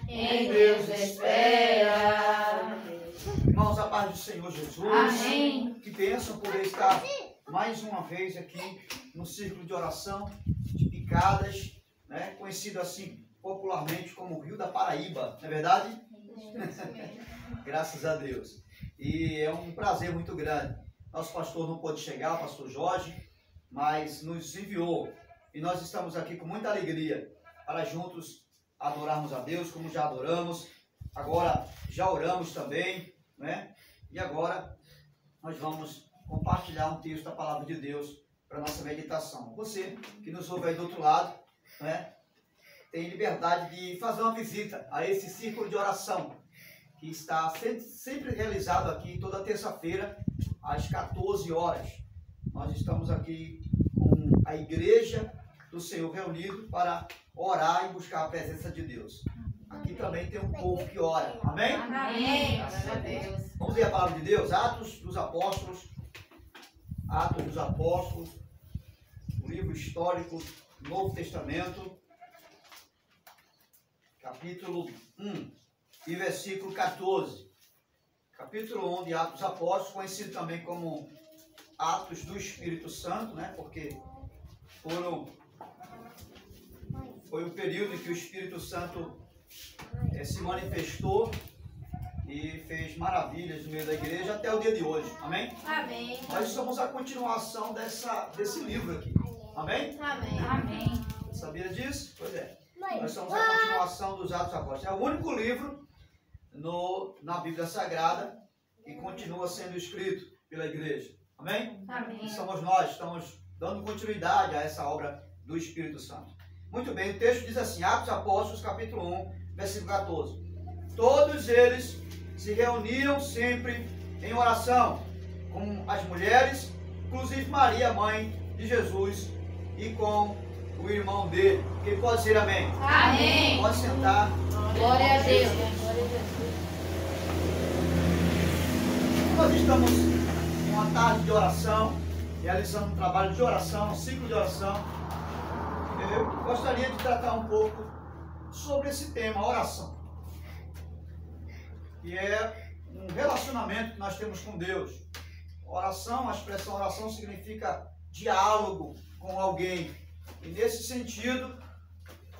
Em Deus espera. Irmãos, a paz do Senhor Jesus. Amém. Que bênção poder estar mais uma vez aqui no círculo de oração de Picadas, né? Conhecido assim popularmente como Rio da Paraíba, não é verdade? Graças a Deus. E é um prazer muito grande. Nosso pastor não pôde chegar, o pastor Jorge, mas nos enviou. E nós estamos aqui com muita alegria para juntos adorarmos a Deus, como já adoramos. Agora já oramos também, né? E agora nós vamos compartilhar um texto da palavra de Deus para a nossa meditação. Você que nos ouve aí do outro lado, né, tem liberdade de fazer uma visita a esse círculo de oração que está sempre realizado aqui toda terça-feira às 14 horas. Nós estamos aqui com a igreja do Senhor reunido para orar e buscar a presença de Deus. Aqui também tem um povo que ora. Amém? Amém. Graças a Deus. Vamos ler a palavra de Deus? Atos dos Apóstolos. Atos dos Apóstolos. O livro histórico do Novo Testamento. Capítulo 1 e versículo 14. Capítulo 1 de Atos dos Apóstolos, conhecido também como Atos do Espírito Santo, né? Porque foi o período em que o Espírito Santo se manifestou e fez maravilhas no meio da igreja até o dia de hoje. Amém? Amém. Nós somos a continuação desse livro aqui. Amém? Amém. Amém. Você sabia disso? Pois é. Nós somos a continuação dos Atos dos Apóstolos. É o único livro na Bíblia Sagrada que continua sendo escrito pela igreja. Amém? Amém. E somos nós, estamos dando continuidade a essa obra do Espírito Santo. Muito bem, o texto diz assim, Atos dos Apóstolos, capítulo 1, versículo 14. Todos eles se reuniam sempre em oração, com as mulheres, inclusive Maria, mãe de Jesus, e com o irmão dele. Quem pode dizer amém? Amém. Pode sentar. Glória a Deus. Nós estamos em uma tarde de oração, realizando um trabalho de oração, um ciclo de oração. Eu gostaria de tratar um pouco sobre esse tema, oração. Que é um relacionamento que nós temos com Deus. Oração, a expressão oração significa diálogo com alguém. E nesse sentido,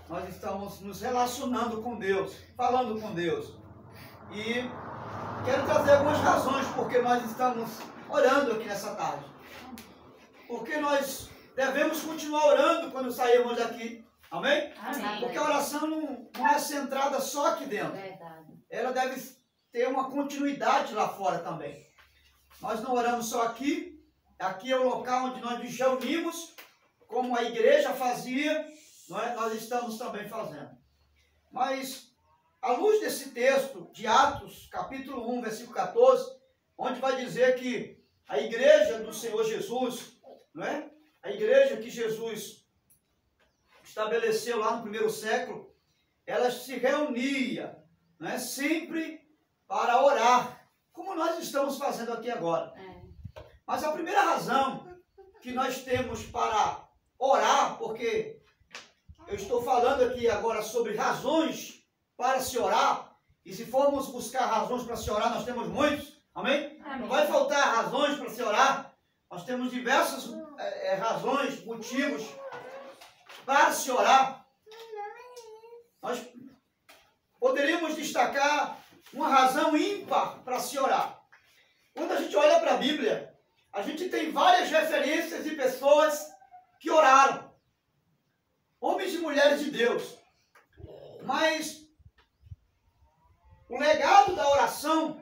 nós estamos nos relacionando com Deus, falando com Deus. E quero trazer algumas razões porque nós estamos orando aqui nessa tarde. Porque nós devemos continuar orando quando sairmos daqui. Amém? Amém. Porque a oração não é centrada só aqui dentro. Verdade. Ela deve ter uma continuidade lá fora também. Nós não oramos só aqui. Aqui é o local onde nós nos reunimos, como a igreja fazia, não é? Nós estamos também fazendo. Mas, à luz desse texto de Atos, capítulo 1, versículo 14, onde vai dizer que a igreja do Senhor Jesus, não é? A igreja que Jesus estabeleceu lá no primeiro século, ela se reunia, não é? Sempre para orar, como nós estamos fazendo aqui agora. Mas a primeira razão que nós temos para orar, porque eu estou falando aqui agora sobre razões para se orar, e se formos buscar razões para se orar, nós temos muitos, amém? Não vai faltar razões para se orar, nós temos diversas razões, motivos para se orar. Nós poderíamos destacar uma razão ímpar para se orar. Quando a gente olha para a Bíblia, a gente tem várias referências de pessoas que oraram. Homens e mulheres de Deus. Mas o legado da oração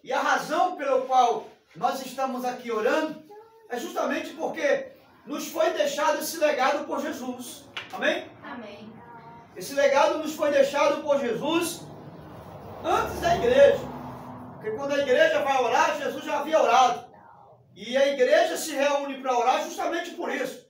e a razão pelo qual nós estamos aqui orando é justamente porque nos foi deixado esse legado por Jesus. Amém? Amém. Esse legado nos foi deixado por Jesus antes da igreja. Porque quando a igreja vai orar, Jesus já havia orado. E a igreja se reúne para orar justamente por isso.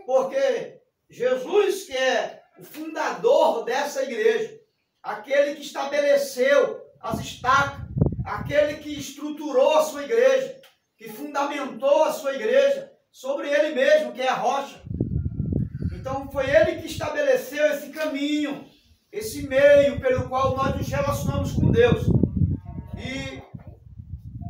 Porque Jesus, que é o fundador dessa igreja, aquele que estabeleceu as estacas, aquele que estruturou a sua igreja, que fundamentou a sua igreja sobre ele mesmo, que é a rocha. Então foi ele que estabeleceu esse caminho esse meio pelo qual nós nos relacionamos com Deus. E,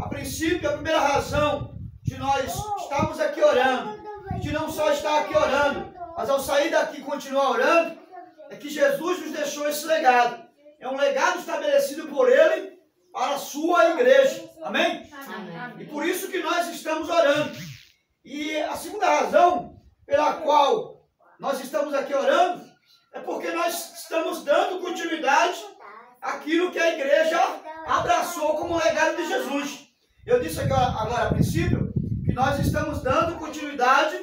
a princípio, a primeira razão de nós estarmos aqui orando, de não só estar aqui orando, mas ao sair daqui continuar orando, é que Jesus nos deixou esse legado. É um legado estabelecido por Ele para a sua igreja. Amém? Amém. E por isso que nós estamos orando. E a segunda razão pela qual nós estamos aqui orando é porque nós estamos dando continuidade àquilo que a igreja abraçou como legado de Jesus. Eu disse agora a princípio que nós estamos dando continuidade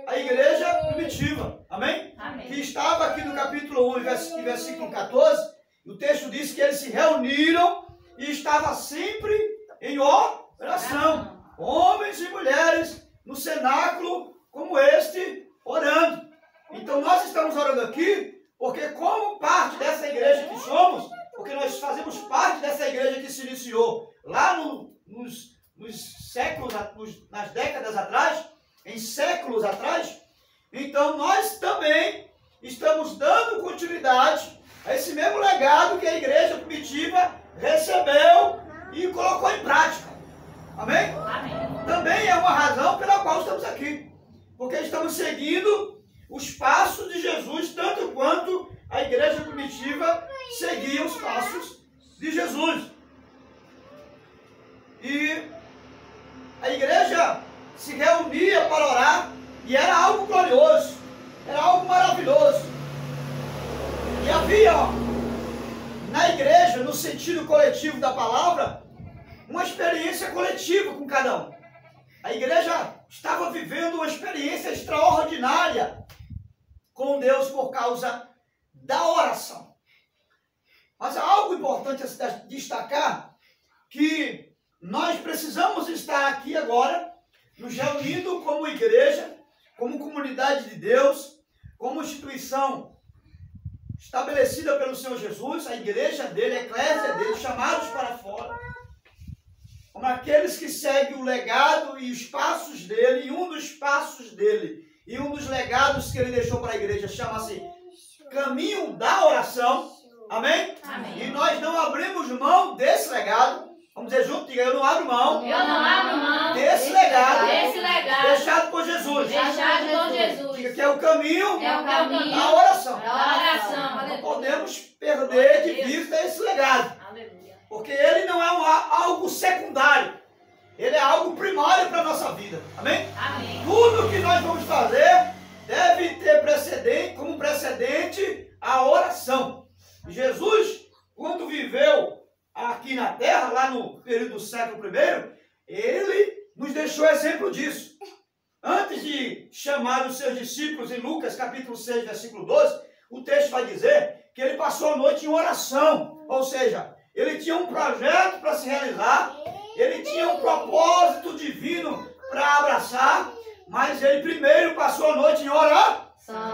à igreja primitiva. Amém? Amém. Que estava aqui no capítulo 1 e versículo 14. O texto diz que eles se reuniram e estavam sempre em oração. Homens e mulheres no cenáculo como este, orando. Então nós estamos orando aqui porque como parte dessa igreja que somos, porque nós fazemos parte dessa igreja que se iniciou lá nos séculos, nas décadas atrás, em séculos atrás, então nós também estamos dando continuidade a esse mesmo legado que a igreja primitiva recebeu e colocou em prática. Amém? Amém. Também é uma razão pela qual estamos aqui. Porque estamos seguindo os passos de Jesus, tanto quanto a igreja primitiva seguia os passos de Jesus. E a igreja se reunia para orar e era algo glorioso, era algo maravilhoso. E havia na igreja, no sentido coletivo da palavra, uma experiência coletiva com cada um. A igreja estava vivendo uma experiência extraordinária com Deus por causa da oração. Mas há algo importante a se destacar, que nós precisamos estar aqui agora, nos reunindo como igreja, como comunidade de Deus, como instituição estabelecida pelo Senhor Jesus, a igreja dele, a eclésia dele, chamados para fora, como aqueles que seguem o legado e os passos dele, e um dos passos dele, e um dos legados que ele deixou para a igreja, chama-se Caminho da Oração. Amém? Amém. E nós não abrimos mão desse legado. Vamos dizer junto, diga, eu não abro mão Eu não abro mão desse legado desse legado deixado por Jesus. deixado por Diga Jesus. que é o caminho É o caminho da oração. da oração. Não Aleluia. podemos perder de vista esse legado. Aleluia. Porque ele não é algo secundário. Ele é algo primário para a nossa vida. Amém? Amém. Tudo que nós vamos fazer deve ter como precedente a oração. Jesus, quando viveu aqui na terra, lá no período do século I, ele nos deixou exemplo disso. Antes de chamar os seus discípulos, em Lucas capítulo 6, versículo 12, o texto vai dizer que ele passou a noite em oração. Ou seja, ele tinha um projeto para se realizar, ele tinha um propósito divino para abraçar, mas ele primeiro passou a noite em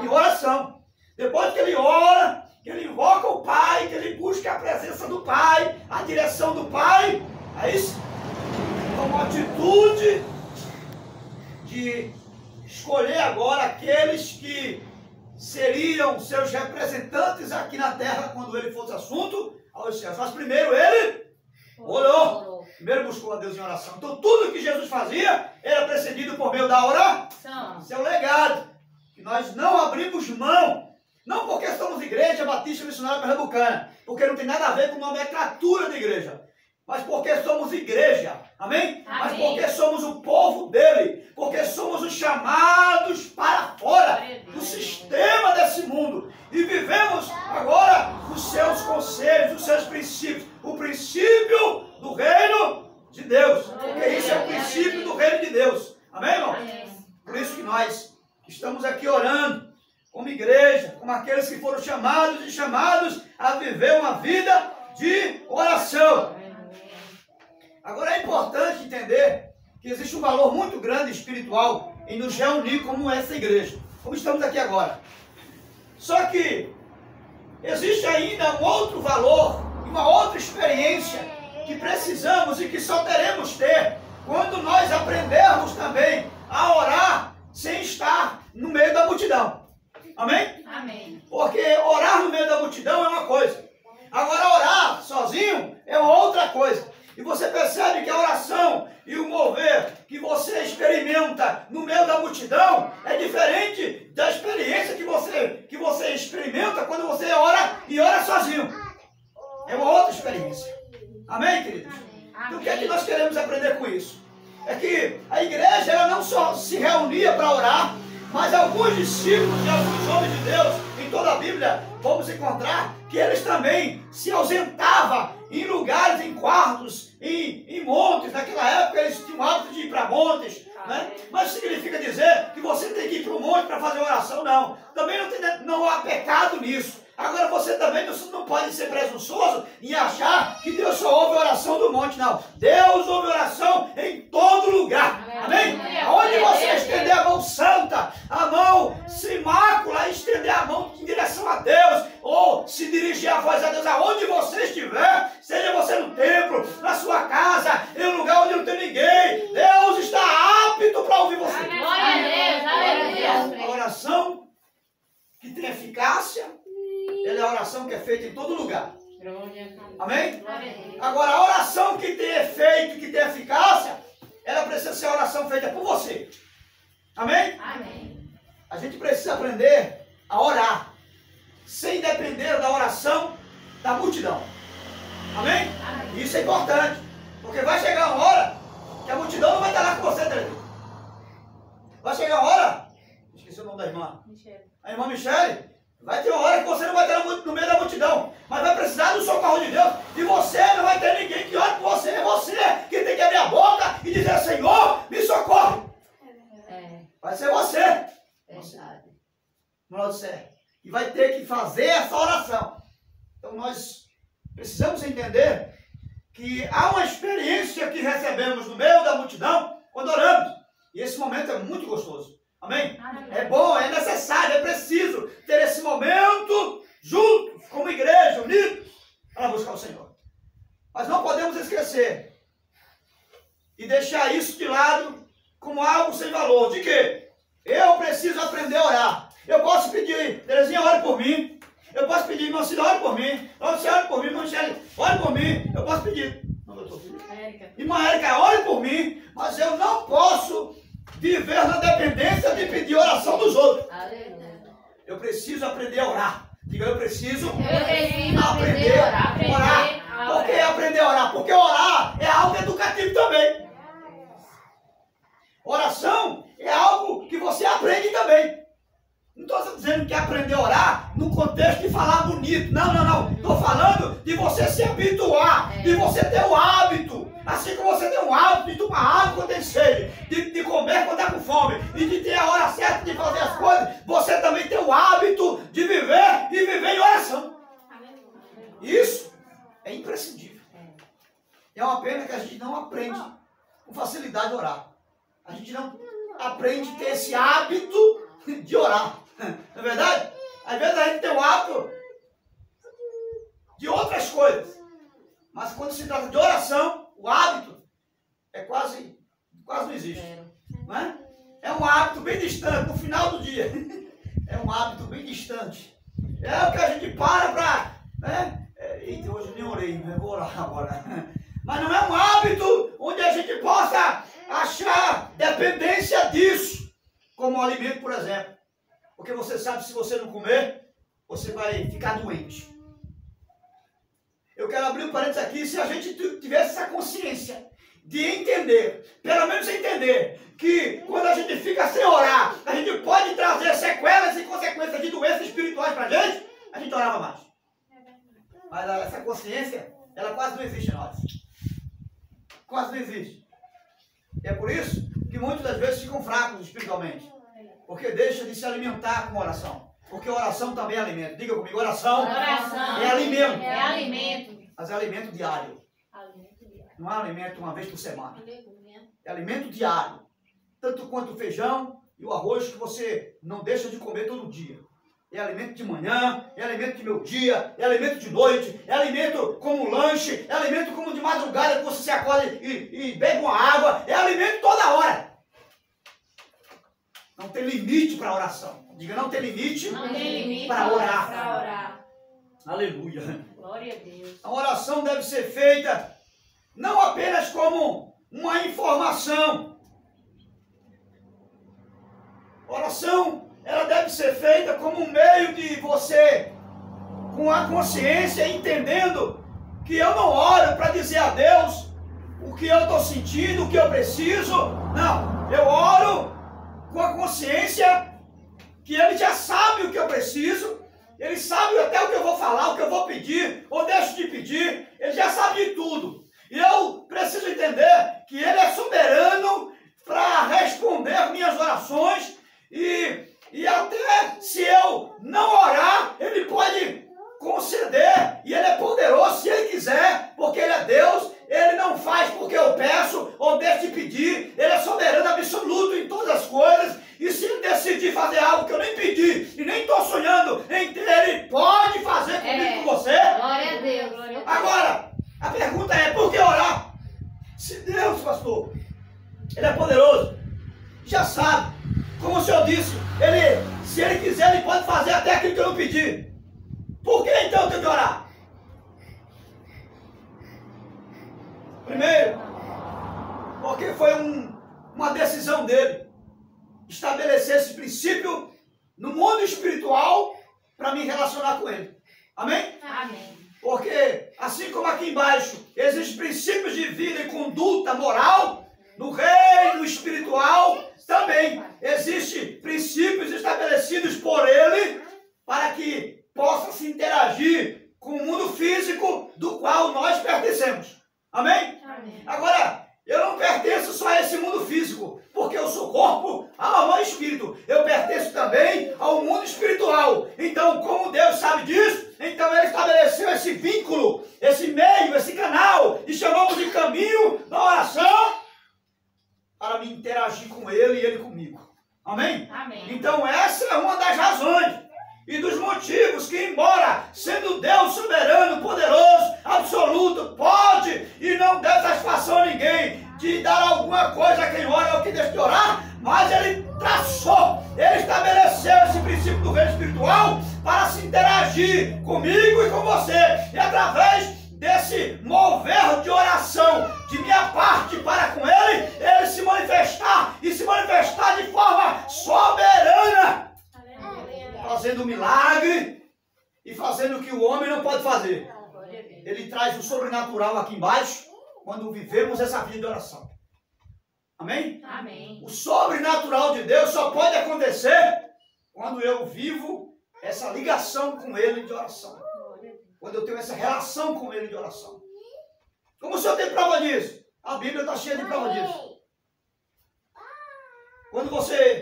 oração. Depois que ele ora, que ele invoca o Pai, que ele busca a presença do Pai, a direção do Pai, é isso? Uma atitude de escolher agora aqueles que seriam seus representantes aqui na terra quando ele fosse assunto aos céus. Mas primeiro ele orou. Primeiro buscou a Deus em oração. Então tudo que Jesus fazia era precedido por meio da oração. Esse é o legado que nós não abrimos mão. Não porque somos igreja batista missionária pernambucana, porque não tem nada a ver com nomenclatura de igreja, mas porque somos igreja, amém? Mas porque somos o povo dele, porque somos os chamados para fora do sistema desse mundo e vivemos agora os seus conselhos, os seus princípios, o princípio do reino de Deus, porque isso é o princípio do reino de Deus, amém, irmão? Por isso que nós estamos aqui orando como igreja, como aqueles que foram chamados a viver uma vida de oração. Agora é importante entender que existe um valor muito grande espiritual em nos reunir como essa igreja, como estamos aqui agora. Só que existe ainda um outro valor, uma outra experiência que precisamos e que só teremos ter quando nós aprendermos também a orar sem estar no meio da multidão. Amém? Amém. Porque orar no meio da multidão é uma coisa. você ora e ora sozinho. É uma outra experiência. Amém, queridos? Então o que é que nós queremos aprender com isso? É que a igreja ela não só se reunia para orar, mas alguns discípulos e alguns homens de Deus, em toda a Bíblia, vamos encontrar que eles também se ausentavam em lugares, em quartos, em montes. Naquela época eles tinham o hábito de ir para montes, né? Mas significa dizer que você tem que ir para o monte para fazer oração? Não. Também não há pecado nisso. Agora você também não pode ser presunçoso em achar que Deus só ouve a oração do monte, não. Deus ouve oração em todo lugar. Amém? Onde você estender a mão santa, a mão sem mácula, estender a mão em direção a Deus, ou se dirigir a voz a Deus aonde você estiver, seja você no templo, na sua casa, em um lugar onde não tem ninguém, Deus está apto para ouvir você. Glória a Deus, aleluia. A oração que tem eficácia, ela é a oração que é feita em todo lugar. Amém? Agora, a oração que tem efeito, que tem eficácia, ela precisa ser a oração feita por você. Amém? Amém. A gente precisa aprender a orar, sem depender da oração da multidão. Amém? Amém. Isso é importante, porque vai chegar uma hora que a multidão não vai estar lá com você, Tereza. Vai chegar uma hora, esqueci o nome da irmã, a irmã Michele. Vai ter uma hora que você não vai estar no meio da multidão, mas vai precisar do socorro de Deus, e você não vai ter ninguém que ore por você. É você que tem que abrir a boca e dizer: Senhor, me socorre. Vai ser você. Verdade. E vai ter que fazer essa oração. Então nós precisamos entender que há uma experiência que recebemos no meio da multidão quando oramos. E esse momento é muito gostoso. Amém? Amém. É bom, é necessário, é preciso ter esse momento juntos, como igreja, unidos, para buscar o Senhor. Mas não podemos esquecer e deixar isso de lado como algo sem valor. De quê? Eu preciso aprender a orar. Eu posso pedir: Terezinha, ore por mim. Eu posso pedir: irmã Cida, ore por mim. Você ore por mim, irmã Michele, ore por mim. Eu posso pedir: irmã Érica, ore por mim. Mas eu não posso viver na dependência de pedir oração dos outros. Aleluia. Eu preciso aprender a orar. Diga: eu preciso aprender a orar. Por que aprender a orar? Porque orar é algo educativo também. Oração é algo que você aprende também. Não estou dizendo que aprender a orar no contexto de falar bonito. Não. Estou falando de você se habituar, de você ter o hábito. Assim como você tem o hábito de tomar água quando tem sede, de comer quando está com fome, e de ter a hora certa de fazer as coisas, você também tem o hábito de viver e viver em oração. Isso é imprescindível. É uma pena que a gente não aprende com facilidade a orar. A gente não aprende a ter esse hábito de orar. Não é verdade? Às vezes a gente tem o hábito de outras coisas. Mas quando se trata de oração, o hábito é quase não existe. Não é? É um hábito bem distante, no final do dia. É um hábito bem distante. É o que a gente para, né? Eita, hoje eu nem orei, né? Vou orar agora. Mas não é um hábito onde a gente possa achar dependência disso, como um alimento, por exemplo. Porque você sabe, se você não comer, você vai ficar doente. Eu quero abrir um parênteses aqui: se a gente tivesse essa consciência de entender, pelo menos entender, que quando a gente fica sem orar, a gente pode trazer sequelas e consequências de doenças espirituais para a gente orava mais. Mas essa consciência, ela quase não existe em nós. Quase não existe. E é por isso que muitas das vezes ficam fracos espiritualmente. Porque deixa de se alimentar com oração. Porque oração também é alimento. Diga comigo: oração é alimento. É alimento. Mas é alimento diário. Não é alimento uma vez por semana. É alimento diário. Tanto quanto o feijão e o arroz, que você não deixa de comer todo dia. É alimento de manhã, é alimento de meio-dia, é alimento de noite, é alimento como lanche, é alimento como de madrugada, que você se acorda e bebe uma água. É alimento toda hora. Não tem limite para a oração. Diga: não tem limite, para orar. Aleluia. Glória a Deus. A oração deve ser feita não apenas como uma informação. A oração, ela deve ser feita como um meio de você com a consciência, entendendo que eu não oro para dizer a Deus o que eu estou sentindo, o que eu preciso. Não, eu oro com a consciência que Ele já sabe o que eu preciso. Ele sabe até o que eu vou falar, o que eu vou pedir, ou deixo de pedir. Ele já sabe de tudo. E eu preciso entender que Ele é soberano para responder minhas orações. E até se eu não orar, Ele pode conceder. E Ele é poderoso se Ele quiser, porque Ele é Deus. Ele não faz porque eu peço ou deixo de pedir. Ele é soberano absoluto em todas as coisas. E se Ele decidir fazer algo que eu nem pedi e nem estou sonhando em ter, Ele pode fazer comigo, com você. Glória a Deus. Glória a Deus. Agora, a pergunta é, por que orar? Se Deus, pastor, Ele é poderoso, já sabe. Como o Senhor disse, se Ele quiser, Ele pode fazer até aquilo que eu não pedi. Por que então eu tenho que orar? Primeiro, porque foi uma decisão dele estabelecer esse princípio no mundo espiritual para me relacionar com Ele. Amém? Amém. Porque, assim como aqui embaixo existem princípios de vida e conduta moral, no reino espiritual também existem princípios estabelecidos por Ele para que possa se interagir com o mundo físico do qual nós pertencemos. Amém? Amém. Agora, eu não pertenço só a esse mundo físico, porque eu sou corpo, alma e espírito. Eu pertenço também ao mundo espiritual. Então, como Deus sabe disso, então Ele estabeleceu esse vínculo, esse meio, esse canal, e chamamos de caminho da oração, para me interagir com Ele e Ele comigo. Amém? Amém. Então, essa é uma das razões e dos motivos que, embora sendo Deus soberano, poderoso, absoluto, pode e não dá satisfação a ninguém de dar alguma coisa a quem ora ou que deixa de orar, mas Ele traçou, Ele estabeleceu esse princípio do reino espiritual para se interagir comigo e com você. E através desse mover de oração de minha parte para com Ele, Ele se manifestar e se manifestar de forma soberana, fazendo milagre e fazendo o que o homem não pode fazer. Ele traz o sobrenatural aqui embaixo quando vivemos essa vida de oração. Amém? Amém. O sobrenatural de Deus só pode acontecer quando eu vivo essa ligação com Ele de oração. Quando eu tenho essa relação com Ele de oração. Como o Senhor tem prova disso? A Bíblia está cheia de prova disso.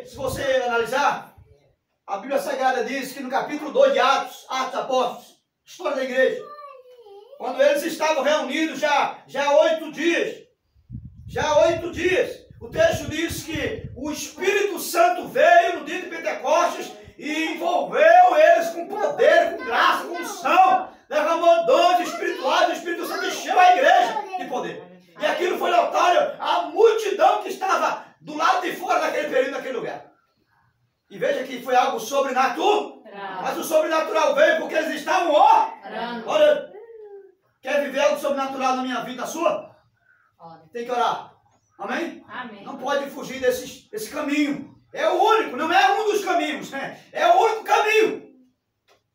Se você analisar, a Bíblia Sagrada diz que no capítulo 2 de Atos Apóstolos, história da igreja, quando eles estavam reunidos já há 8 dias, o texto diz que o Espírito Santo veio no dia de Pentecostes e envolveu eles com poder, com graça, com unção, derramou dons espirituais, o Espírito Santo encheu a igreja de poder. E aquilo foi notório à multidão que estava do lado de fora daquele período, daquele lugar. E veja que foi algo sobrenatural, mas o sobrenatural veio porque eles estavam orando. Olha, quer viver algo sobrenatural na minha vida, na sua? Tem que orar. Amém? Amém. Não pode fugir desse caminho. É o único, não é um dos caminhos, né? É o único caminho.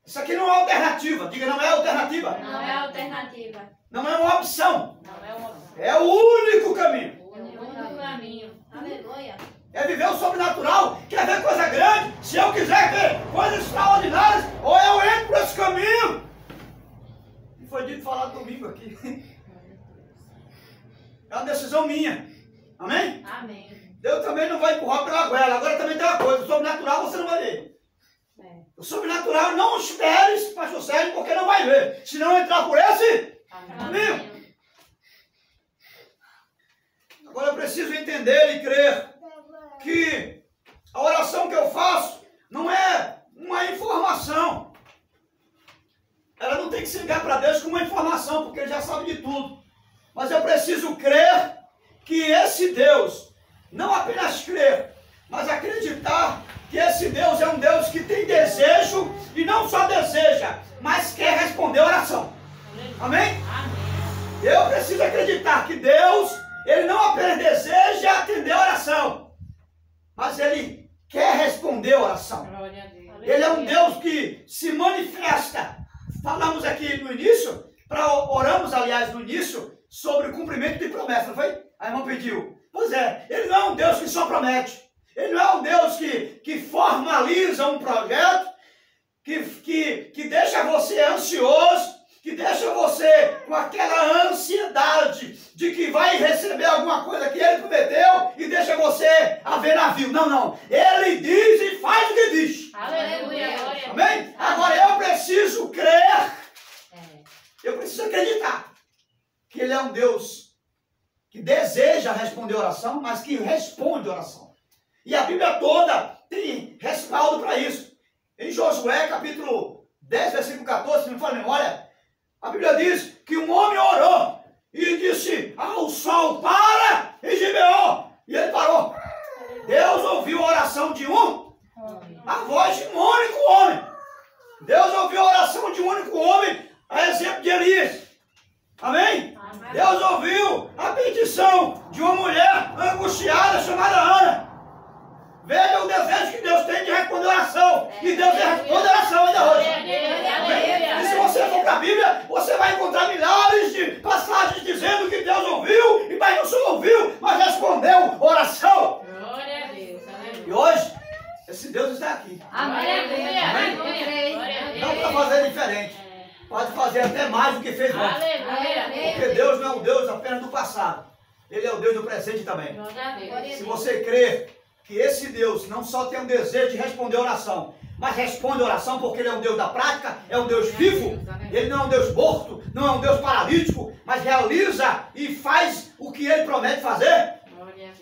Isso aqui não é alternativa. Diga, não é alternativa. Não é alternativa. Não é uma opção. Não é uma opção. É o único caminho. O único caminho. Aleluia. É viver o sobrenatural. Quer ver coisa grande? Se eu quiser ver coisas extraordinárias, ou eu entro por esse caminho. E foi dito falar domingo aqui. É uma decisão minha. Amém? Amém. Deus também não vai empurrar pela goela. Agora também tem uma coisa. O sobrenatural você não vai ver. O sobrenatural não espere, pastor Sérgio, porque não vai ver. Se não entrar por esse caminho. Agora eu preciso entender e crer que a oração que eu faço não é uma informação. Ela não tem que chegar para Deus com uma informação, porque Ele já sabe de tudo. Mas eu preciso crer que esse Deus, não apenas crer, mas acreditar que esse Deus é um Deus que tem desejo e não só deseja, mas quer responder a oração. Amém? Eu preciso acreditar que Deus, Ele não apenas deseja atender a oração, mas Ele quer responder a oração. Ele é um Deus que se manifesta falamos aqui no início, oramos, aliás, no início, sobre o cumprimento de promessa, não foi? A irmã pediu. Pois é, ele não é um Deus que só promete. Ele não é um Deus que formaliza um projeto, que deixa você ansioso, que deixa você com aquela ansiedade de que vai receber alguma coisa que ele prometeu e deixa você a ver navio. Não, não. Ele diz e faz o que diz. Aleluia. Amém? Agora eu preciso crer. Eu preciso acreditar que ele é um Deus que deseja responder oração, mas que responde oração. E a Bíblia toda tem respaldo para isso. Em Josué, capítulo 10, versículo 14, se não me falha a memória, a Bíblia diz que um homem orou e disse ao sol, para, em Gibeon. E ele parou. Deus ouviu a oração de a voz de um único homem. Deus ouviu a oração de um único homem, a exemplo de Elias. Amém? Deus ouviu a petição de uma mulher angustiada chamada Ana. Veja o desejo que Deus tem de responder oração. E Deus responde oração ainda hoje. E se você for para a Bíblia, você vai encontrar milhares de passagens dizendo que Deus ouviu, mas não só ouviu, mas respondeu oração. Glória a Deus. E hoje, esse Deus está aqui. Amém. Não para fazer diferente. Pode fazer até mais do que fez ontem. Porque Deus não é um Deus apenas do passado. Ele é o Deus do presente também. Se você crê que esse Deus não só tem um desejo de responder oração, mas responde oração porque ele é um Deus da prática, é um Deus vivo, ele não é um Deus morto, não é um Deus paralítico, mas realiza e faz o que ele promete fazer.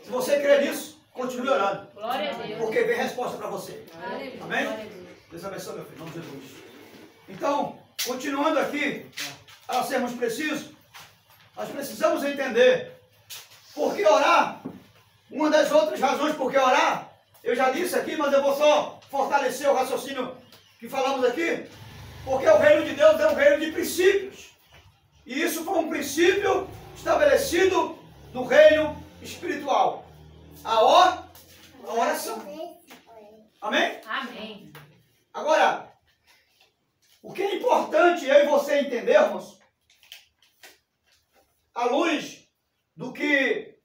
Se você crê nisso, continue orando. Porque vem resposta para você. Amém? Deus abençoe, meu filho, em nome de Jesus. Então, continuando aqui, para sermos precisos, nós precisamos entender por que orar. Uma das outras razões por que orar, eu já disse aqui, mas eu vou só fortalecer o raciocínio que falamos aqui, porque o reino de Deus é um reino de princípios. E isso foi um princípio estabelecido no reino espiritual. A oração. Amém? Amém. Agora, o que é importante eu e você entendermos, à luz do que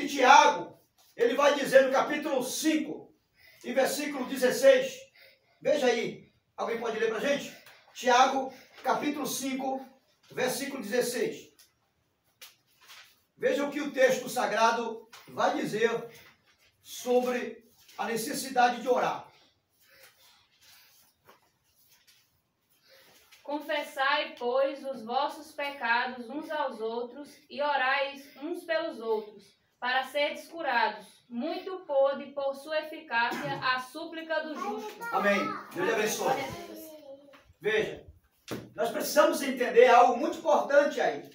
Tiago, ele vai dizer no capítulo 5, e versículo 16. Veja aí, alguém pode ler para a gente? Tiago, capítulo 5, versículo 16. Veja o que o texto sagrado vai dizer sobre a necessidade de orar. Confessai, pois, os vossos pecados uns aos outros e orai uns pelos outros, para seres curados. Muito pode, por sua eficácia, a súplica do justo. Amém. Deus lhe abençoe. Veja, nós precisamos entender algo muito importante aí.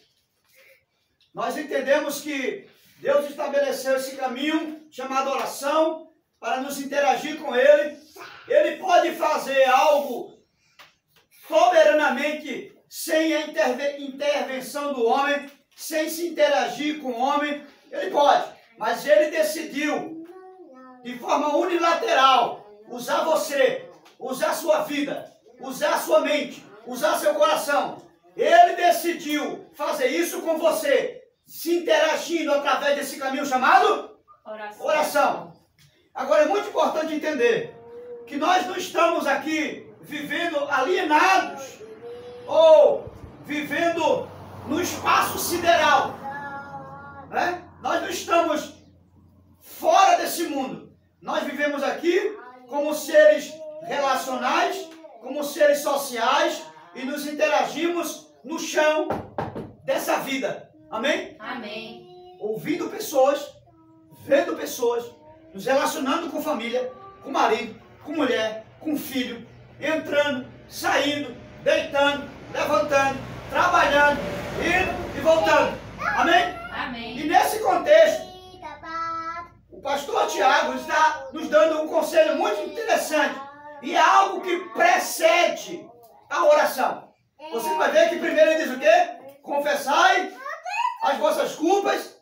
Nós entendemos que Deus estabeleceu esse caminho chamado oração para nos interagir com Ele. Ele pode fazer algo soberanamente, sem a intervenção do homem, sem se interagir com o homem. Ele pode, mas ele decidiu, de forma unilateral, usar você, usar sua vida, usar sua mente, usar seu coração. Ele decidiu fazer isso com você, se interagindo através desse caminho chamado oração. Agora é muito importante entender que nós não estamos aqui vivendo alienados ou vivendo no espaço sideral, né? Nós não estamos fora desse mundo. Nós vivemos aqui como seres relacionais, como seres sociais e nos interagimos no chão dessa vida. Amém? Amém. Ouvindo pessoas, vendo pessoas, nos relacionando com família, com marido, com mulher, com filho, entrando, saindo, deitando, levantando, trabalhando, indo e voltando. Amém? Amém. E nesse contexto, o pastor Tiago está nos dando um conselho muito interessante. E é algo que precede a oração. Você vai ver que primeiro ele diz o quê? Confessai as vossas culpas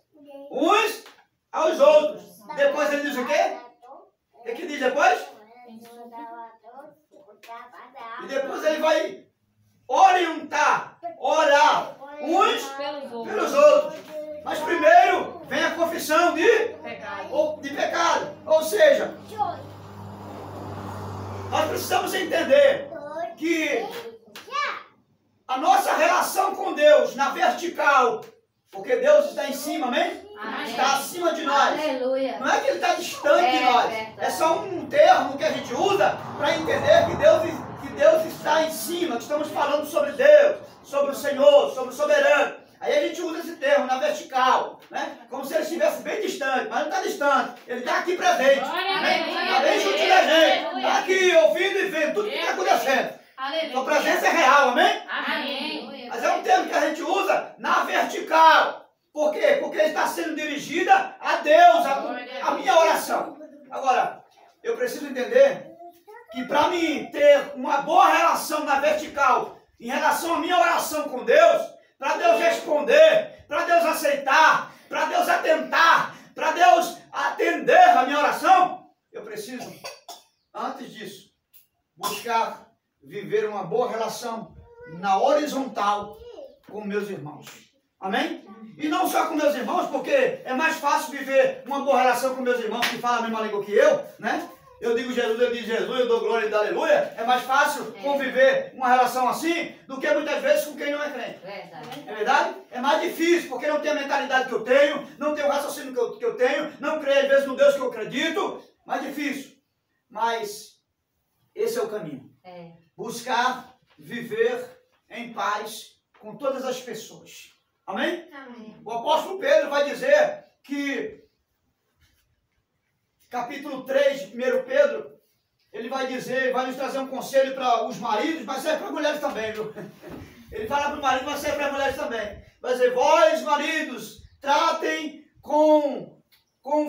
uns aos outros. Depois ele diz o quê? O que diz depois? E depois ele vai orientar, orar uns pelos outros. Mas primeiro vem a confissão de pecado. Ou seja, nós precisamos entender que a nossa relação com Deus na vertical, porque Deus está em cima, amém? Está acima de nós. Aleluia. Não é que Ele está distante de nós. É só um termo que a gente usa para entender que Deus está em cima, que estamos falando sobre Deus, sobre o Senhor, sobre o soberano. Aí a gente usa esse termo na vertical, né? Como se Ele estivesse bem distante, mas não está distante. Ele está aqui presente. Está bem junto da gente. Está aqui ouvindo e vendo tudo que está acontecendo. Sua presença é real, amém? Amém. Mas é um termo que a gente usa na vertical. Por quê? Porque está sendo dirigida a Deus, a minha oração. Agora, eu preciso entender que para mim ter uma boa relação na vertical, em relação à minha oração com Deus, para Deus responder, para Deus aceitar, para Deus atentar, para Deus atender a minha oração, eu preciso, antes disso, buscar viver uma boa relação na horizontal com meus irmãos. Amém? E não só com meus irmãos, porque é mais fácil viver uma boa relação com meus irmãos que falam a mesma língua que eu, né? Eu digo Jesus, eu digo Jesus, eu dou glória e dou aleluia. É mais fácil conviver uma relação assim do que muitas vezes com quem não é crente. É verdade? É mais difícil, porque não tem a mentalidade que eu tenho, não tem o raciocínio que eu tenho, não creio às vezes no Deus que eu acredito. Mais difícil. Mas esse é o caminho. Buscar viver em paz com todas as pessoas. Amém? O apóstolo Pedro vai dizer que, capítulo 3 de 1 Pedro, ele vai dizer, vai nos trazer um conselho para os maridos, mas serve para as mulheres também, viu? Ele fala para o marido, mas serve para as mulheres também. Vai dizer, vós, maridos, tratem com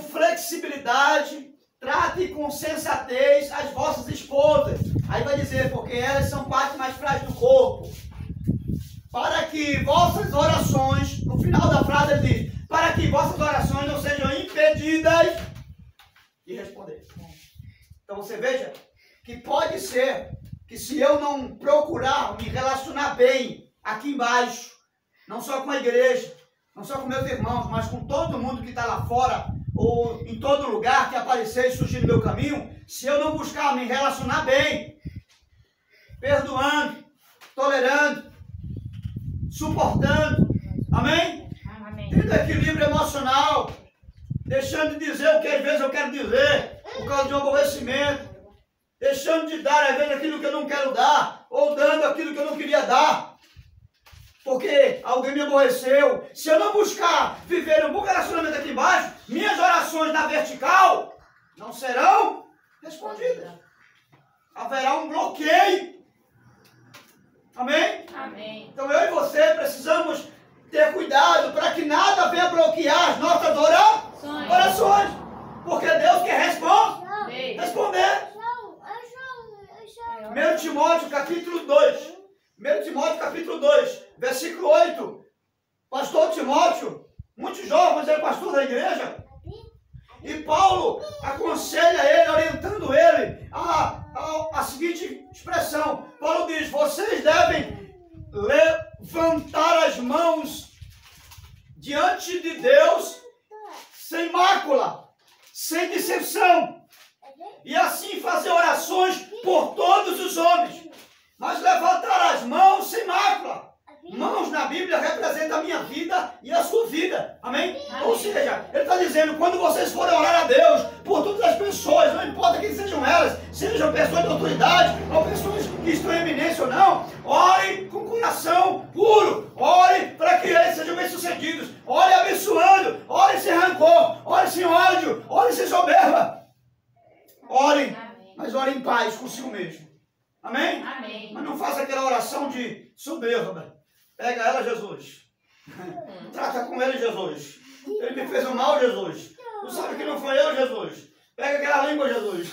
flexibilidade, tratem com sensatez as vossas esposas. Aí vai dizer, porque elas são parte mais frágil do corpo. Para que vossas orações, no final da frase ele diz, para que vossas orações não sejam impedidas de responder. Então você veja que pode ser que se eu não procurar me relacionar bem aqui embaixo, não só com a igreja, não só com meus irmãos, mas com todo mundo que está lá fora, ou em todo lugar que aparecer e surgir no meu caminho, se eu não buscar me relacionar bem, perdoando, tolerando, suportando, amém? Tendo equilíbrio emocional, deixando de dizer o que às vezes eu quero dizer, por causa de um aborrecimento, deixando de dar às vezes aquilo que eu não quero dar, ou dando aquilo que eu não queria dar, porque alguém me aborreceu. Se eu não buscar viver um bom relacionamento aqui embaixo, minhas orações na vertical não serão respondidas. Haverá um bloqueio. Amém? Amém. Então eu e você precisamos ter cuidado para que nada venha bloquear as nossas orações. Porque Deus quer responder. 1 Timóteo capítulo 2. 1 Timóteo capítulo 2, versículo 8. Pastor Timóteo, muito jovem, mas é pastor da igreja. E Paulo aconselha ele, orientando ele a seguinte expressão. Paulo diz, vocês devem levantar as mãos diante de Deus sem mácula, sem dissensão, e assim fazer orações por todos os homens. Mas levantar as mãos sem mácula. Mãos na Bíblia representa a minha vida e a sua vida. Amém? Ou seja, ele está dizendo, quando vocês forem orar a Deus por todas as pessoas, não importa quem sejam elas, sejam pessoas de autoridade ou pessoas que estão em eminência ou não, orem com coração puro, orem para que eles sejam bem-sucedidos, orem abençoando, orem sem rancor, orem sem ódio, orem sem soberba. Orem, mas orem em paz consigo mesmo. Amém? Amém. Mas não faça aquela oração de soberba. Pega ela, Jesus. Trata com ele, Jesus. Ele me fez um mal, Jesus. Tu sabe que não foi eu, Jesus. Pega aquela língua, Jesus.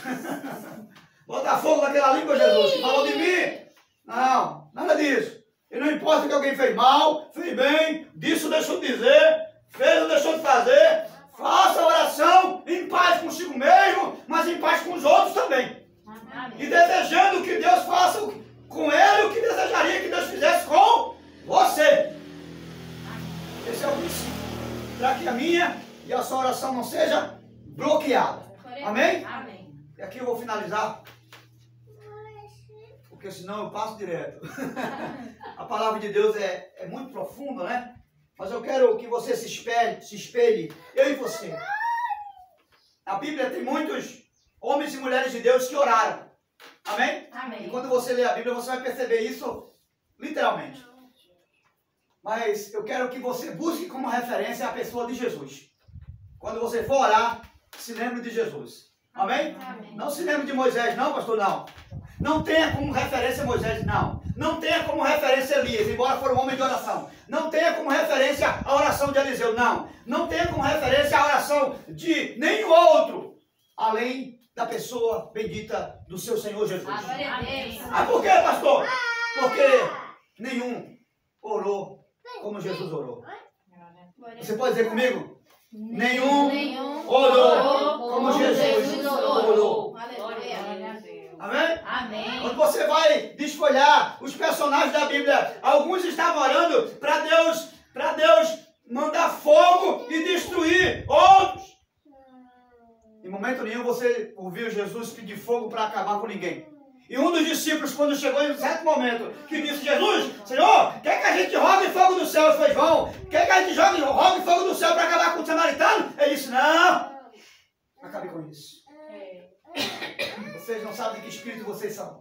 Bota fogo naquela língua, Jesus. Que falou de mim. Não, nada disso. E não importa que alguém fez mal, fez bem, disse ou deixou de dizer, fez ou deixou de fazer. Faça a oração em paz consigo mesmo, mas em paz com os outros também. E desejando que Deus faça com ele o que desejaria que Deus fizesse com você. Esse é o princípio. Para que a minha e a sua oração não seja bloqueada. Amém? Amém. E aqui eu vou finalizar. Porque senão eu passo direto. A palavra de Deus é muito profunda, né? Mas eu quero que você se espelhe, eu e você. A Bíblia tem muitos homens e mulheres de Deus que oraram. Amém? Amém. E quando você lê a Bíblia, você vai perceber isso literalmente. Mas eu quero que você busque como referência a pessoa de Jesus. Quando você for orar, se lembre de Jesus. Amém? Amém. Não se lembre de Moisés, não, pastor, não. Não tenha como referência Moisés, não. Não tenha como referência Elias, embora for um homem de oração. Não tenha como referência a oração de Eliseu, não. Não tenha como referência a oração de nenhum outro, além da pessoa bendita do seu Senhor Jesus. Amém. Ah, por quê, pastor? Porque nenhum orou como Jesus orou. Você pode dizer comigo? Nenhum orou como Jesus orou. Glória a Deus. Amém? Amém. Quando você vai desfolhar os personagens da Bíblia, alguns estavam orando para Deus mandar fogo e destruir outros. Em momento nenhum você ouviu Jesus pedir fogo para acabar com ninguém. E um dos discípulos, quando chegou em um certo momento, que disse: Jesus, Senhor, quer que a gente rogue fogo do céu? Foi João. Quer que a gente rogue fogo do céu para acabar com o samaritano? Ele disse: não, acabe com isso. Vocês não sabem de que espírito vocês são.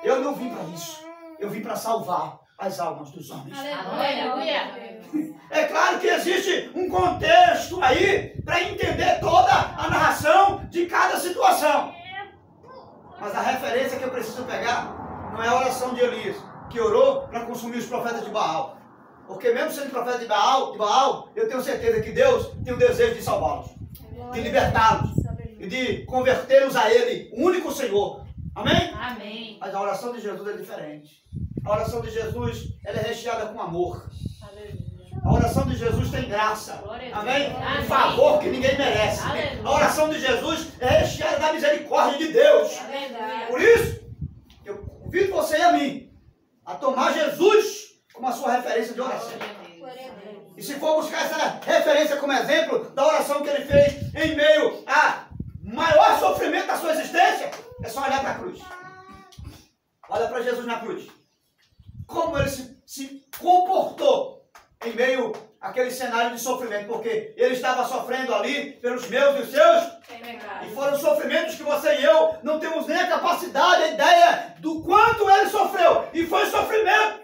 Eu não vim para isso. Eu vim para salvar as almas dos homens. Aleluia. É claro que existe um contexto aí para entender toda a narração de cada situação. Mas a referência que eu preciso pegar não é a oração de Elias, que orou para consumir os profetas de Baal. Porque mesmo sendo profeta de Baal, eu tenho certeza que Deus tem o desejo de salvá-los, de libertá-los e de convertê-los a Ele, o único Senhor. Amém? Amém. Mas a oração de Jesus é diferente. A oração de Jesus ela é recheada com amor. A oração de Jesus tem graça. Amém? Um favor que ninguém merece. A oração de Jesus é recheada da misericórdia de Deus. Por isso, eu convido você e a mim a tomar Jesus como a sua referência de oração. E se for buscar essa referência como exemplo da oração que ele fez em meio a maior sofrimento da sua existência, é só olhar para a cruz. Olha para Jesus na cruz. Como ele se comportou em meio àquele cenário de sofrimento, porque ele estava sofrendo ali pelos meus e os seus, e foram sofrimentos que você e eu não temos nem a capacidade, a ideia do quanto ele sofreu, e foi sofrimento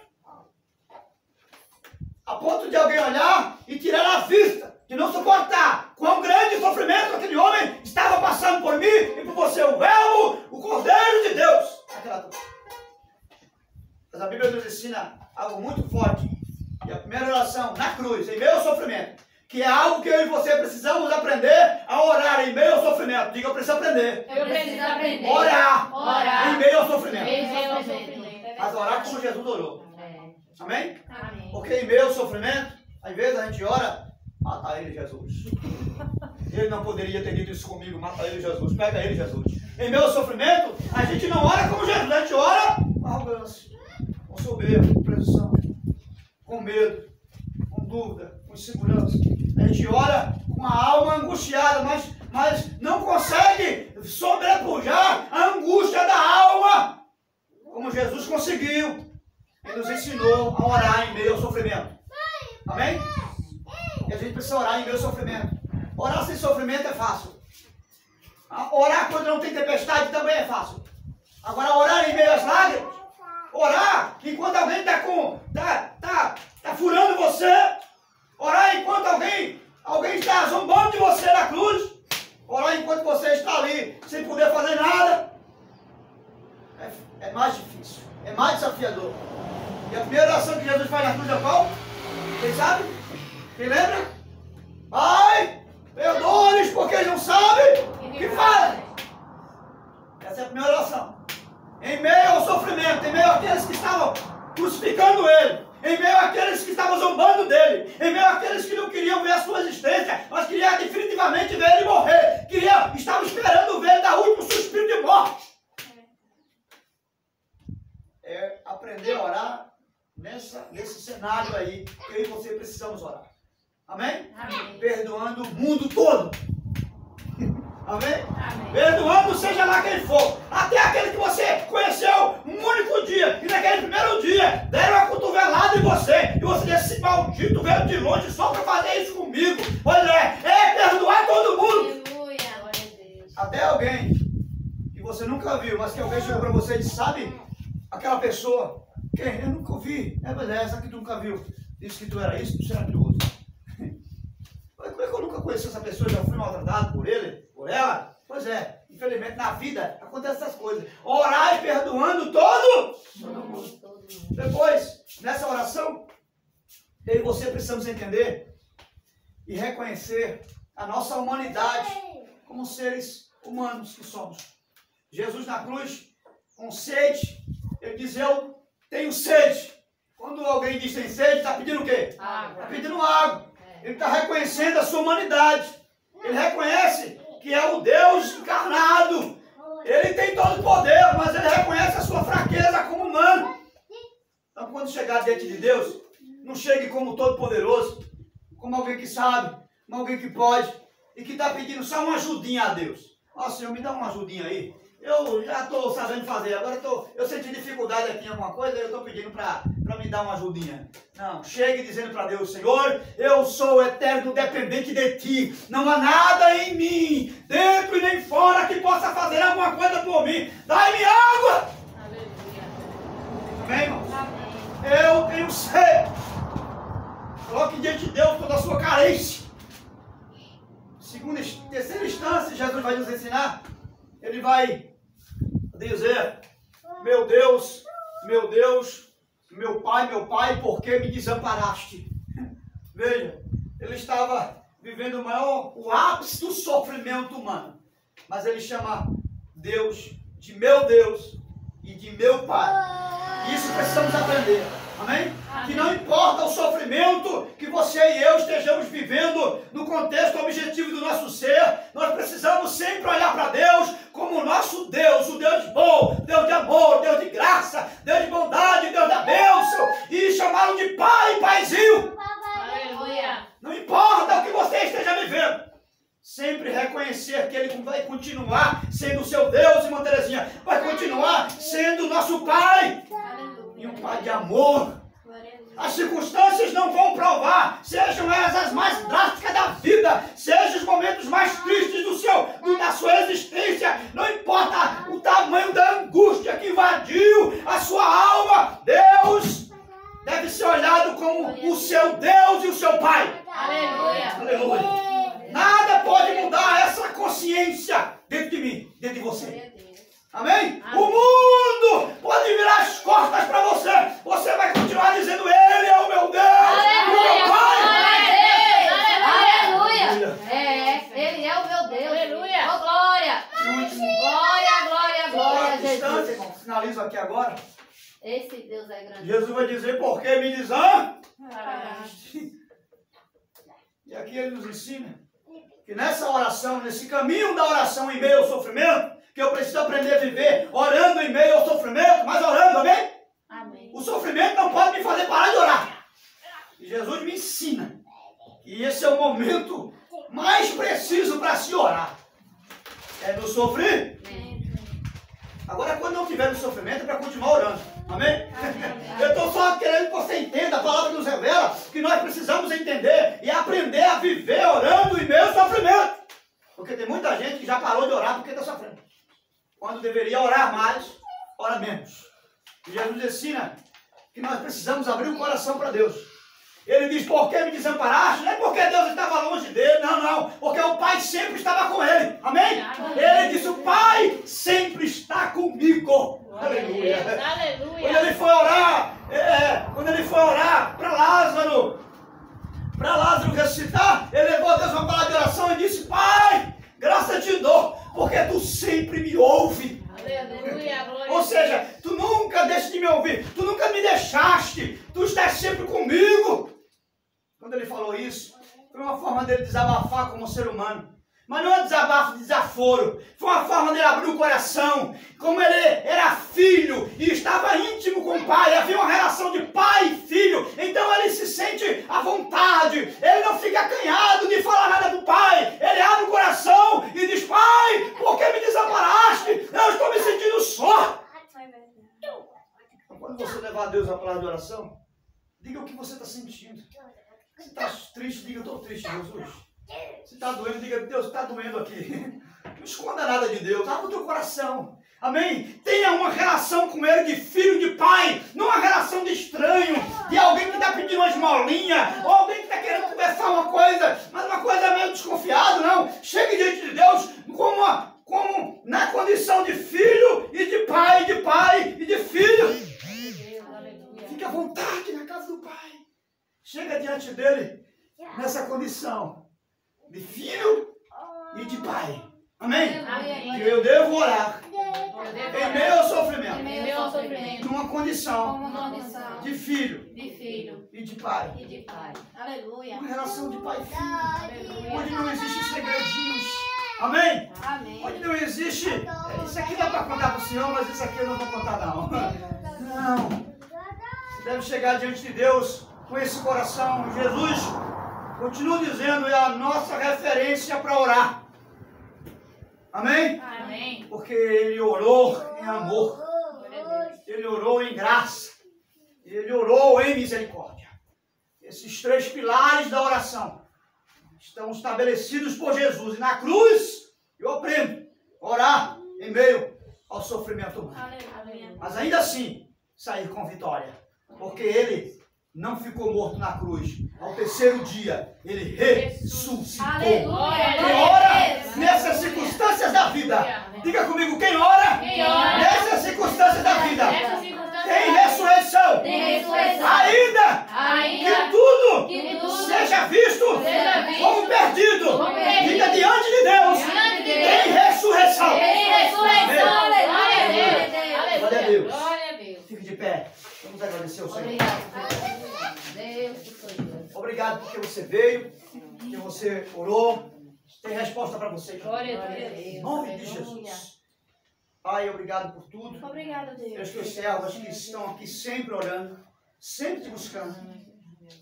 a ponto de alguém olhar e tirar a vista, de não suportar quão grande sofrimento aquele homem estava passando por mim e por você, o Verbo, o Cordeiro de Deus. Mas a Bíblia nos ensina algo muito forte. E a primeira oração, na cruz, em meio ao sofrimento, que é algo que eu e você precisamos aprender a orar em meio ao sofrimento. Diga, eu preciso aprender. Eu preciso aprender. Orar em meio ao sofrimento. Em meio ao sofrimento. Mas orar como Jesus orou. Amém? Amém. Porque em meio ao sofrimento, às vezes a gente ora, mata ele, Jesus. Ele não poderia ter dito isso comigo, mata ele, Jesus. Pega ele, Jesus. Em meio ao sofrimento, a gente não ora como Jesus, a gente ora com arrogância, com soberba, com presunção, com medo, com dúvida, com insegurança. A gente ora com a alma angustiada, mas não consegue sobrepujar a angústia da alma, como Jesus conseguiu. Ele nos ensinou a orar em meio ao sofrimento. Amém? E a gente precisa orar em meio ao sofrimento. Orar sem sofrimento é fácil. Orar quando não tem tempestade também é fácil. Agora, orar em meio às lágrimas, orar enquanto alguém está furando você, orar enquanto alguém está zombando de você na cruz, orar enquanto você está ali sem poder fazer nada, é mais difícil, é mais desafiador. E a primeira oração que Jesus faz na cruz é qual? Quem sabe? Quem lembra? Pai, perdoa-lhes porque eles não sabem o que fazem. Essa é a primeira oração. Em meio ao sofrimento, em meio àqueles que estavam crucificando ele, em meio àqueles que estavam zombando dele, em meio àqueles que não queriam ver a sua existência, mas queriam definitivamente ver ele morrer, estavam esperando ver ele dar o último suspiro de morte. É aprender a orar nesse cenário aí, que eu e você precisamos orar. Amém? Amém. Perdoando o mundo todo. Amém? Amém. Perdoando seja lá quem for. Até aquele que você conheceu um único dia. E naquele primeiro dia deram uma cotovelada em você. E você disse, esse maldito veio de longe só para fazer isso comigo. Pois é perdoar todo mundo. Aleluia. Glória a Deus. Até alguém que você nunca viu, mas que alguém chegou para você e disse, sabe, aquela pessoa, quem? Eu nunca vi. Pois é, essa que tu nunca viu. Disse que tu era isso, tu era aquilo outro. Mas como é que eu nunca conheci essa pessoa? Já fui maltratado por ele, por ela? Pois é, infelizmente na vida acontecem essas coisas. Orar e perdoando todo mundo. Depois, nessa oração, eu e você precisamos entender e reconhecer a nossa humanidade como seres humanos que somos. Jesus na cruz, com sede, ele diz, eu tenho sede. Quando alguém diz tem sede, está pedindo o quê? Água. Está pedindo água. Ele está reconhecendo a sua humanidade. Ele reconhece que é o Deus encarnado. Ele tem todo o poder, mas ele reconhece a sua fraqueza como humano. Então, quando chegar diante de Deus, não chegue como todo-poderoso, como alguém que sabe, como alguém que pode, e que está pedindo só uma ajudinha a Deus. Ó, Senhor, me dá uma ajudinha aí. Eu já estou sabendo fazer, agora eu senti dificuldade aqui em alguma coisa, eu estou pedindo para me dar uma ajudinha. Não, chegue dizendo para Deus, Senhor, eu sou eterno dependente de Ti. Não há nada em mim, dentro e nem fora, que possa fazer alguma coisa por mim. Dai-me água! Aleluia. Amém, irmãos? Eu tenho sede. Coloque diante de Deus toda a sua carência. Terceira instância, Jesus vai nos ensinar. Ele vai dizer, meu Deus, meu Pai, por que me desamparaste? Veja, ele estava vivendo o ápice do sofrimento humano. Mas ele chama Deus de meu Deus e de meu Pai. Isso precisamos aprender. Amém? Que não importa o sofrimento que você e eu estejamos vivendo no contexto objetivo do nosso ser, nós precisamos sempre olhar para Deus como o nosso Deus, o Deus bom, Deus de amor, Deus de graça, Deus de bondade, Deus da bênção, e chamá-lo de Pai, Paizinho. Aleluia. Não importa o que você esteja vivendo, sempre reconhecer que Ele vai continuar sendo o seu Deus, irmã Terezinha, vai continuar sendo o nosso Pai. E um Pai de amor. As circunstâncias não vão provar, sejam elas as mais drásticas da vida, sejam os momentos mais tristes da sua existência, não importa o tamanho da angústia que invadiu a sua alma, Deus deve ser olhado como o seu Deus e o seu Pai. Aleluia. Aleluia. Nada pode mudar essa consciência dentro de mim, dentro de você. Amém? Amém. O mundo pode virar as costas para você. Você vai continuar dizendo, Ele é o meu Deus e o meu Pai. Aleluia. Ele é o meu Deus. Aleluia. Oh, glória. E o último, Glória, distância, Jesus. irmão, finalizo aqui agora. Esse Deus é grande. Jesus vai dizer, por que me desamparaste? E aqui ele nos ensina que nessa oração, nesse caminho da oração em meio ao sofrimento, que eu preciso aprender a viver orando em meio ao sofrimento, mas orando, amém? Amém. O sofrimento não pode me fazer parar de orar. E Jesus me ensina que esse é o momento mais preciso para se orar. É no sofrer. Agora, quando não tiver no sofrimento, é para continuar orando. Amém? Eu estou só querendo que você entenda, a palavra nos revela que nós precisamos entender e aprender a viver orando em meio ao sofrimento. Porque tem muita gente que já parou de orar porque está sofrendo. Quando deveria orar mais, ora menos. E Jesus ensina que nós precisamos abrir o coração para Deus. Ele diz, por que me desamparaste? Não é porque Deus estava longe dele, não. Porque o Pai sempre estava com ele. Amém? Ele disse, o Pai sempre está comigo. Aleluia. Aleluia. Quando ele foi orar para Lázaro ressuscitar, ele levou a Deus uma palavra de oração e disse, Pai, graça te dou, porque tu sempre me ouve. Aleluia. Glória. Ou seja, tu nunca deixas de me ouvir, tu nunca me deixaste, tu estás sempre comigo. Quando ele falou isso, foi uma forma dele desabafar como ser humano. Mas não é desabafo, desaforo. Foi uma forma dele abrir o coração. Como ele era filho e estava íntimo com o pai. Havia uma relação de pai e filho. Então ele se sente à vontade. Ele não fica acanhado de falar nada para o pai. Ele abre o coração e diz: pai, por que me desamparaste? Eu estou me sentindo só. Quando você levar a Deus a palavra de oração, diga o que você está sentindo. Se está triste, diga: estou triste, Jesus. Se está doendo, diga: Deus, está doendo aqui. Não esconda nada de Deus, abre o teu coração. Amém? Tenha uma relação com Ele de filho, de pai, não uma relação de estranho, de alguém que está pedindo uma esmolinha, ou alguém que está querendo conversar uma coisa, mas uma coisa meio desconfiado, não. Chegue diante de Deus como na condição de filho e de pai e de filho. Fique à vontade na casa do Pai. Chega diante dele nessa condição de filho e de pai. Amém? Amém. Eu devo orar Em em meio ao sofrimento, meu sofrimento, numa condição Uma condição de filho de filho e de pai. e de pai. Aleluia. Uma relação de pai e filho, Aleluia. onde não existem segredinhos. Amém? Amém. Onde não existe, isso aqui dá para contar para o Senhor, mas isso aqui eu não vou contar não. Não. Você deve chegar diante de Deus com esse coração. Jesus, continuo dizendo, é a nossa referência para orar. Amém? Amém. Porque Ele orou em amor. Ele orou em graça. Ele orou em misericórdia. Esses três pilares da oração estão estabelecidos por Jesus. E na cruz, eu aprendo a orar em meio ao sofrimento humano. Aleluia. Mas ainda assim, sair com vitória. Porque Ele não ficou morto na cruz. Ao terceiro dia, Ele ressuscitou. Aleluia. Quem ora nessas circunstâncias da vida, diga comigo: quem ora Quem ora nessas circunstâncias da vida nessas circunstâncias tem ressurreição. Tem ressurreição. Ainda ainda que tudo Que tudo seja visto seja visto como perdido, como perdido. diga: diante de Deus Diante de tem ressurreição. Tem ressurreição. Amém. Glória a Deus. Aleluia. Glória a Deus. Glória a Deus. Fique de pé. Vamos agradecer ao Senhor. Obrigado. Deus te foi. Obrigado porque você veio, porque você orou. Tem resposta para você. Glória a Deus. Em nome de Jesus. Pai, obrigado por tudo. Obrigado, Deus. Pelos teus servos que estão aqui sempre orando, sempre te buscando.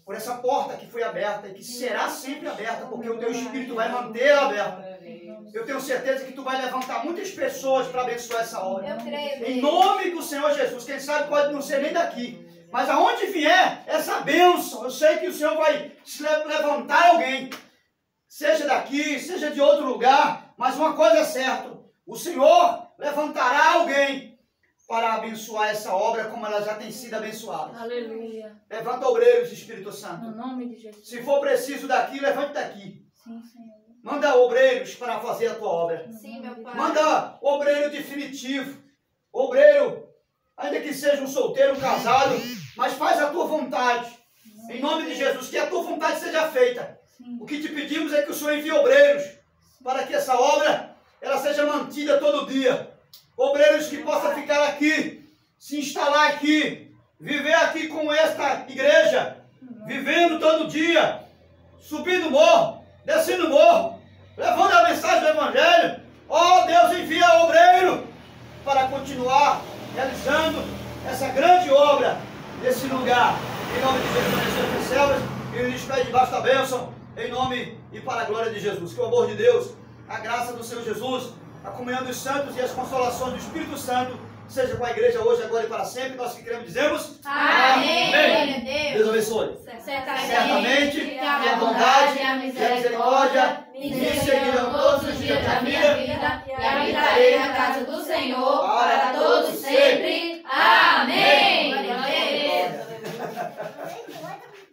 Por essa porta que foi aberta e que será sempre aberta, porque o teu Espírito vai manter-la aberta. Eu tenho certeza que tu vai levantar muitas pessoas para abençoar essa obra. Eu creio, Em Deus. nome do Senhor Jesus. Quem sabe pode não ser nem daqui. Mas aonde vier essa bênção, eu sei que o Senhor vai levantar alguém. Seja daqui, seja de outro lugar. Mas uma coisa é certa. O Senhor levantará alguém para abençoar essa obra como ela já tem sido abençoada. Aleluia. Levanta obreiros, Espírito Santo. No nome de Jesus. Se for preciso daqui, levante daqui. Sim, Senhor. Manda obreiros para fazer a tua obra. Sim, meu Pai. Manda obreiro definitivo. Obreiro, ainda que seja um solteiro, um casado, mas faz a tua vontade. Em nome de Jesus, que a tua vontade seja feita. O que te pedimos é que o Senhor envie obreiros para que essa obra ela seja mantida todo dia. Obreiros que possam ficar aqui, se instalar aqui, viver aqui com esta igreja, vivendo todo dia, subindo morro, descendo morro, levando a mensagem do Evangelho. Ó Deus, envia obreiro para continuar realizando essa grande obra nesse lugar. Em nome de Jesus, as selvas, e nos pede debaixo da bênção, em nome e para a glória de Jesus. Que o amor de Deus, a graça do Senhor Jesus, a comunhão dos santos e as consolações do Espírito Santo seja com a igreja hoje, agora e para sempre. Nós que cremos dizemos Amém. Amém. Deus. Deus abençoe. Certamente que a bondade e a misericórdia me seguirão todos os dias da minha vida e habitarei na casa do Senhor para todos sempre. Amém.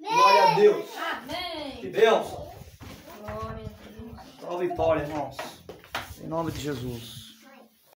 Glória a Deus. Amém. Que bênção. Glória a Deus. Só vitória, irmãos. Em nome de Jesus.